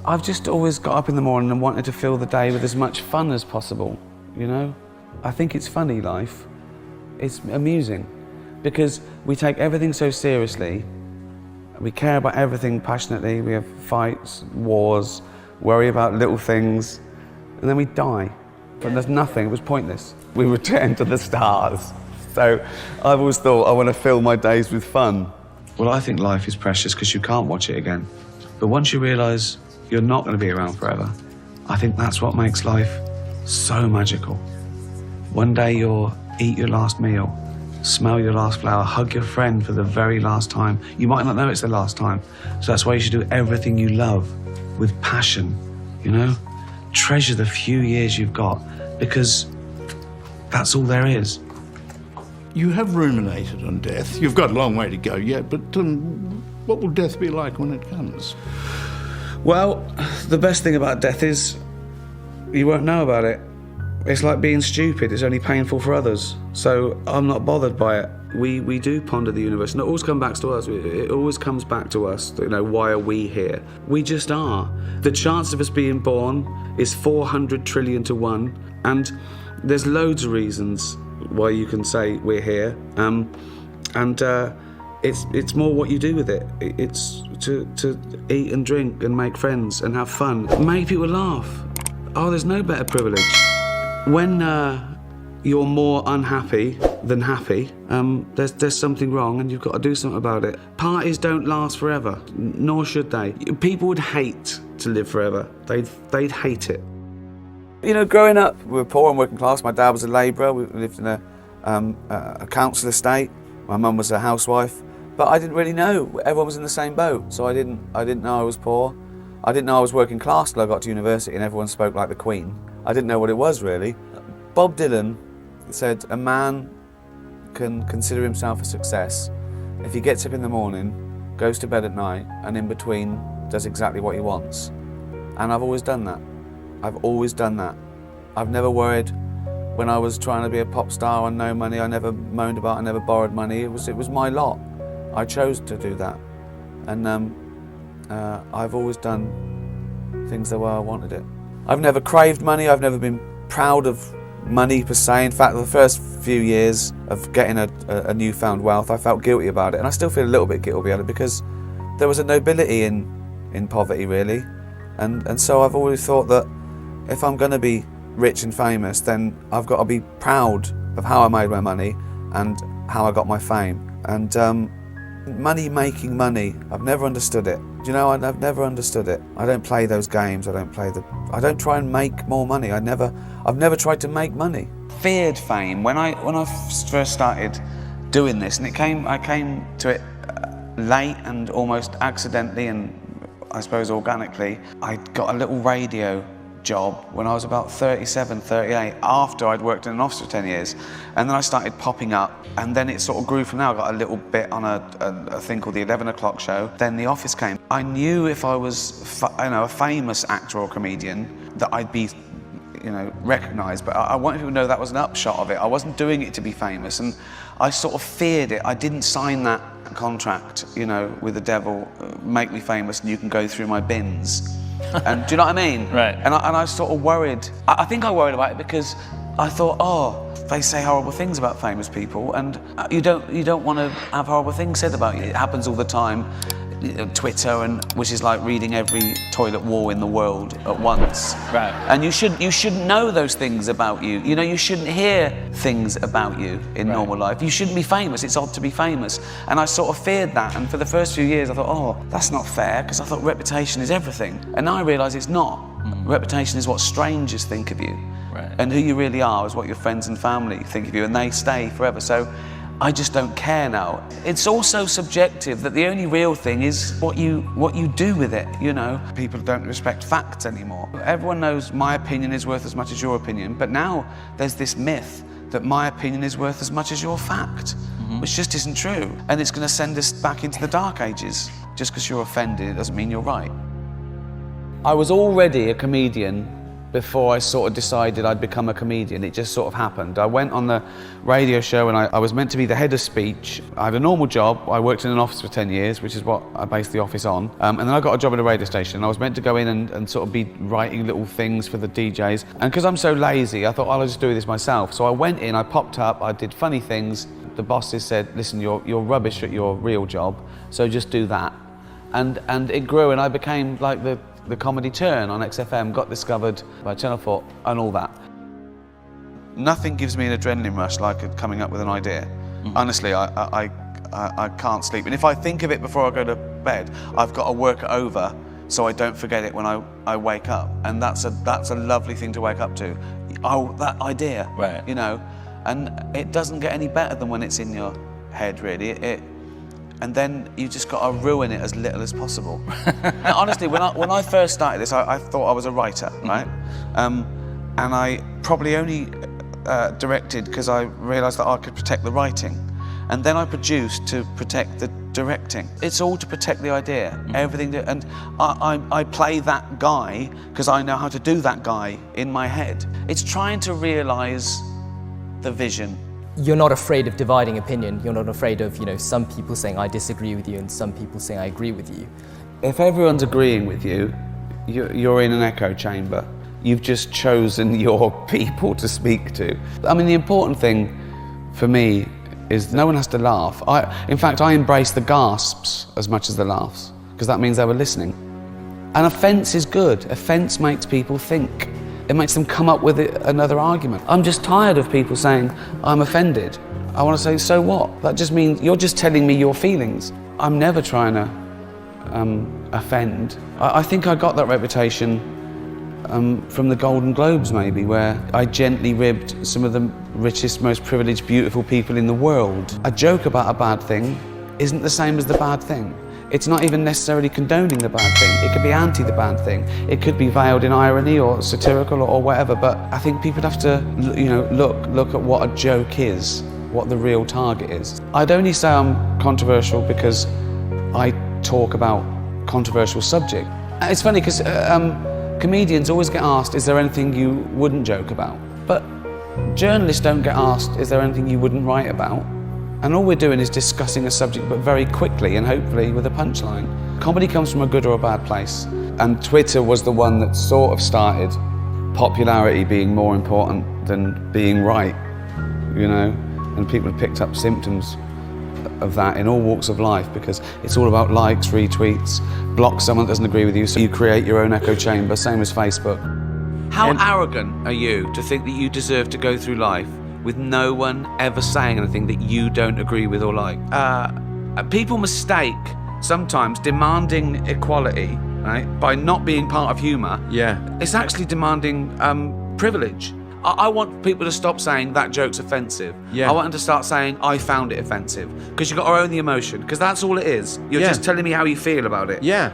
I've just always got up in the morning and wanted to fill the day with as much fun as possible, you know? I think it's funny, life. It's amusing, because we take everything so seriously, we care about everything passionately, we have fights, wars, worry about little things, and then we die. But there's nothing, it was pointless. We return to the stars. So I've always thought I want to fill my days with fun. Well, I think life is precious because you can't watch it again. But once you realise you're not going to be around forever, I think that's what makes life so magical. One day you'll eat your last meal, smell your last flower, hug your friend for the very last time. You might not know it's the last time. So that's why you should do everything you love with passion, you know? Treasure the few years you've got, because that's all there is. You have ruminated on death. You've got a long way to go yet, but what will death be like when it comes? Well, the best thing about death is you won't know about it. It's like being stupid, it's only painful for others. So I'm not bothered by it. We do ponder the universe, and it always comes back to us. It always comes back to us, you know, why are we here? We just are. The chance of us being born is 400 trillion to 1, and there's loads of reasons why you can say we're here. It's more what you do with it. It's to eat and drink and make friends and have fun. Make people laugh. Oh, there's no better privilege. When you're more unhappy than happy, there's something wrong and you've got to do something about it. Parties don't last forever, nor should they. People would hate to live forever. They'd hate it. You know, growing up, we were poor and working class. My dad was a labourer. We lived in a council estate. My mum was a housewife. But I didn't really know. Everyone was in the same boat, so I didn't know I was poor. I didn't know I was working class till I got to university and everyone spoke like the Queen. I didn't know what it was, really. Bob Dylan said a man can consider himself a success if he gets up in the morning, goes to bed at night, and in between does exactly what he wants. And I've always done that. I've always done that. I've never worried when I was trying to be a pop star on no money. I never moaned about, I never borrowed money. It was my lot. I chose to do that. And I've always done things the way I wanted it. I've never craved money. I've never been proud of money per se. In fact, the first few years of getting a newfound wealth, I felt guilty about it. And I still feel a little bit guilty about it because there was a nobility in poverty, really. And so I've always thought that if I'm going to be rich and famous, then I've got to be proud of how I made my money and how I got my fame. And money making money, I've never understood it. Do you know, I've never understood it. I don't play those games. I don't try and make more money. I've never tried to make money. Feared fame when I first started doing this, and I came to it late and almost accidentally, and I suppose organically. I got a little radio job when I was about 37, 38, after I'd worked in an office for 10 years. And then I started popping up, and then it sort of grew from there. I got a little bit on a thing called the 11 o'clock show. Then The Office came. I knew if I was a famous actor or comedian that I'd be recognised, but I wanted people to know that was an upshot of it. I wasn't doing it to be famous, and I sort of feared it. I didn't sign that contract, with the devil, make me famous and you can go through my bins. And do you know what I mean? Right. And I sort of worried. I think I worried about it because I thought, they say horrible things about famous people, and you don't want to have horrible things said about you. It happens all the time. Twitter, which is like reading every toilet wall in the world at once. Right. And you shouldn't know those things about you. You shouldn't hear things about you in normal life. You shouldn't be famous. It's odd to be famous. And I sort of feared that. And for the first few years, I thought, that's not fair, because I thought reputation is everything. And now I realise it's not. Reputation is what strangers think of you. Right. And who you really are is what your friends and family think of you, and they stay forever. So I just don't care now. It's also subjective, that the only real thing is what you do with it, People don't respect facts anymore. Everyone knows my opinion is worth as much as your opinion, but now there's this myth that my opinion is worth as much as your fact, which just isn't true. And it's going to send us back into the dark ages. Just because you're offended, it doesn't mean you're right. I was already a comedian before I sort of decided I'd become a comedian. It just sort of happened. I went on the radio show and I was meant to be the head of speech. I had a normal job. I worked in an office for 10 years, which is what I based the office on. And then I got a job at a radio station. I was meant to go in and sort of be writing little things for the DJs. And because I'm so lazy, I thought, I'll just do this myself. So I went in, I popped up, I did funny things. The bosses said, listen, you're rubbish at your real job, so just do that. And it grew, and I became like the comedy turn on XFM, got discovered by Channel 4 and all that. Nothing gives me an adrenaline rush like coming up with an idea. Honestly, I can't sleep. And if I think of it before I go to bed, I've got to work it over so I don't forget it when I wake up. And that's a lovely thing to wake up to. Oh, that idea, right. You know? And it doesn't get any better than when it's in your head, really. And then you just got to ruin it as little as possible. And honestly, when I first started this, I thought I was a writer, right? And I probably only directed because I realised that I could protect the writing. And then I produced to protect the directing. It's all to protect the idea, everything. And I play that guy because I know how to do that guy in my head. It's trying to realise the vision. You're not afraid of dividing opinion. You're not afraid of, some people saying I disagree with you and some people saying I agree with you. If everyone's agreeing with you, you're in an echo chamber. You've just chosen your people to speak to. I mean, the important thing for me is no one has to laugh. In fact, I embrace the gasps as much as the laughs, because that means they were listening. And offence is good. Offence makes people think. It makes them come up with another argument. I'm just tired of people saying, I'm offended. I want to say, so what? That just means you're just telling me your feelings. I'm never trying to offend. I think I got that reputation from the Golden Globes, maybe, where I gently ribbed some of the richest, most privileged, beautiful people in the world. A joke about a bad thing isn't the same as the bad thing. It's not even necessarily condoning the bad thing. It could be anti the bad thing. It could be veiled in irony or satirical or whatever, but I think people have to, look at what a joke is, what the real target is. I'd only say I'm controversial because I talk about controversial subject. It's funny because comedians always get asked, is there anything you wouldn't joke about? But journalists don't get asked, is there anything you wouldn't write about? And all we're doing is discussing a subject, but very quickly and hopefully with a punchline. Comedy comes from a good or a bad place. And Twitter was the one that sort of started popularity being more important than being right, And people have picked up symptoms of that in all walks of life because it's all about likes, retweets, block someone that doesn't agree with you, so you create your own echo chamber, same as Facebook. How arrogant are you to think that you deserve to go through life with no one ever saying anything that you don't agree with or like? People mistake sometimes demanding equality, right, by not being part of humour. Yeah. It's actually demanding privilege. I want people to stop saying that joke's offensive. Yeah. I want them to start saying I found it offensive, because you've got to own the emotion, because that's all it is. You're just telling me how you feel about it. Yeah.